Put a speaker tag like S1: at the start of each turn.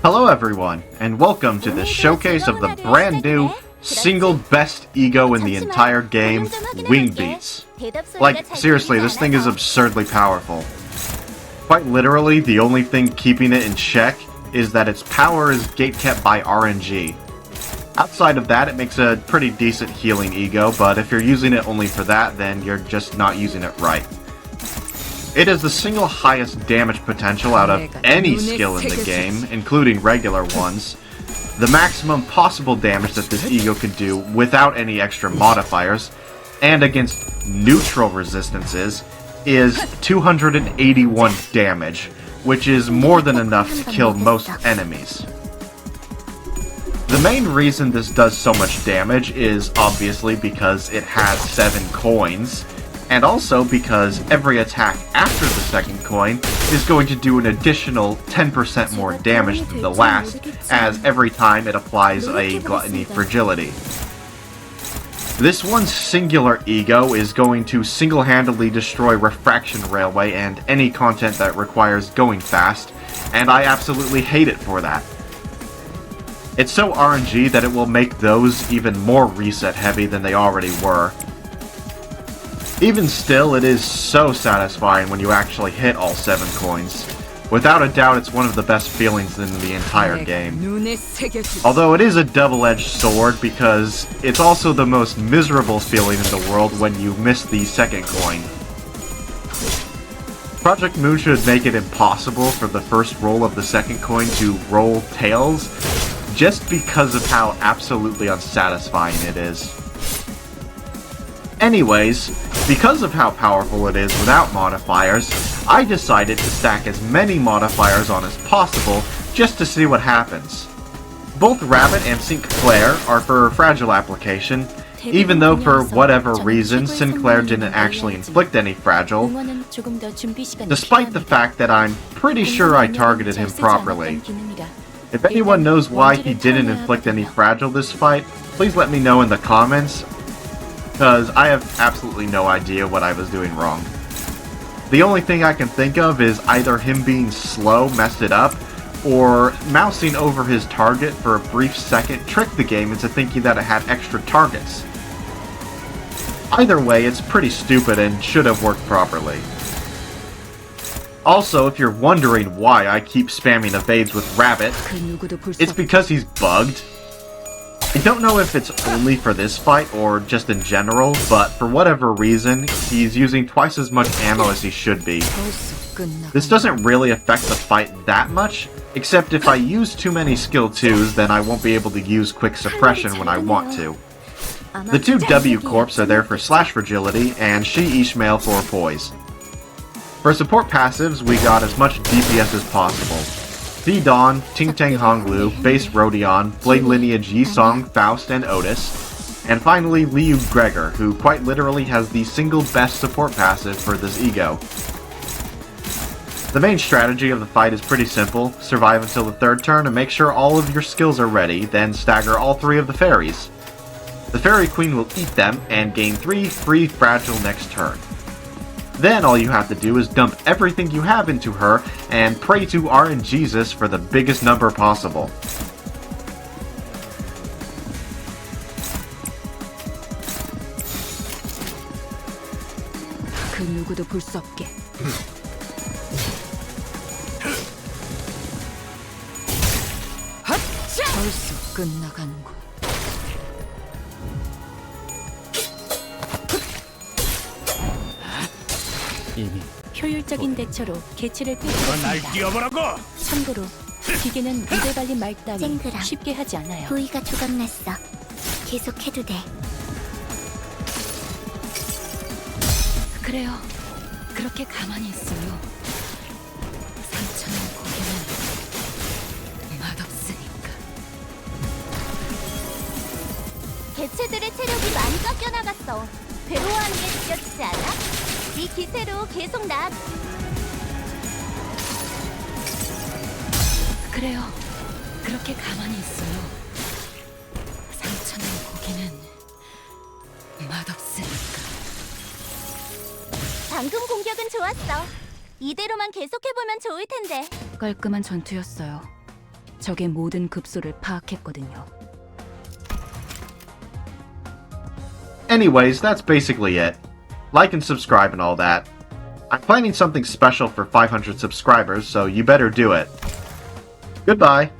S1: Hello everyone, and welcome to this showcase of the brand new single best ego in the entire game, Wingbeats. Like, seriously, this thing is absurdly powerful. Quite literally, the only thing keeping it in check is that its power is gatekept by RNG. Outside of that, it makes a pretty decent healing ego, but if you're using it only for that, then you're just not using it right. It has the single highest damage potential out of any skill in the game, including regular ones. The maximum possible damage that this ego can do without any extra modifiers, and against neutral resistances, is 281 damage, which is more than enough to kill most enemies. The main reason this does so much damage is obviously because it has 7 coins, and also because every attack after the second coin is going to do an additional 10% more damage than the last, as every time it applies a Gluttony Fragility. This one singular ego is going to single-handedly destroy Refraction Railway and any content that requires going fast, and I absolutely hate it for that. It's so RNG that it will make those even more reset heavy than they already were. Even still, it is so satisfying when you actually hit all 7 coins. Without a doubt, it's one of the best feelings in the entire game. Although it is a double-edged sword because it's also the most miserable feeling in the world when you miss the second coin. Project Moon should make it impossible for the first roll of the second coin to roll tails, just because of how absolutely unsatisfying it is. Anyways, because of how powerful it is without modifiers, I decided to stack as many modifiers on as possible just to see what happens. Both Rabbit and Sinclair are for fragile application, even though for whatever reason Sinclair didn't actually inflict any fragile, despite the fact that I'm pretty sure I targeted him properly. If anyone knows why he didn't inflict any fragile this fight, please let me know in the comments, because I have absolutely no idea what I was doing wrong. The only thing I can think of is either him being slow messed it up, or mousing over his target for a brief second tricked the game into thinking that it had extra targets. Either way, it's pretty stupid and should have worked properly. Also, if you're wondering why I keep spamming evades with Rabbit, it's because he's bugged. I don't know if it's only for this fight or just in general, but for whatever reason, he's using twice as much ammo as he should be. This doesn't really affect the fight that much, except if I use too many skill 2s, then I won't be able to use quick suppression when I want to. The 2 W Corps are there for slash fragility, and She Ishmael for poise. For support passives, we got as much DPS as possible. V-Dawn, Ting Tang Honglu, Base Rodion, Blade Lineage Yi-Song, Faust, and Otis. And finally, Liu Gregor, who quite literally has the single best support passive for this ego. The main strategy of the fight is pretty simple: survive until the 3rd turn and make sure all of your skills are ready, then stagger all 3 of the fairies. The Fairy Queen will eat them and gain 3 free fragile next turn. Then all you have to do is dump everything you have into her and pray to RNGesus for the biggest number possible.
S2: 효율적인 대처로 개체를 꿰뚫었습니다. 참고로 기계는 입에 발린 말 따위 쉽게 하지 않아요.
S3: 부위가 조각났어. 계속해도 돼.
S2: 그래요. 그렇게 가만히 있어요. 상처는 고기는 맛없으니까.
S3: 개체들의 체력이 많이 깎여나갔어. 괴로워하는 게 느껴지지 않아? 이 기세로 계속 나.
S2: 그래요. 그렇게 가만히 있어요. 상처는 고기는 맛없으니까.
S3: 방금 공격은 좋았어. 이대로만 계속해보면 좋을 텐데.
S2: 깔끔한 전투였어요. 적의 모든 급소를 파악했거든요.
S1: Anyways, that's basically it. Like and subscribe and all that. I'm planning something special for 500 subscribers, so you better do it. Goodbye.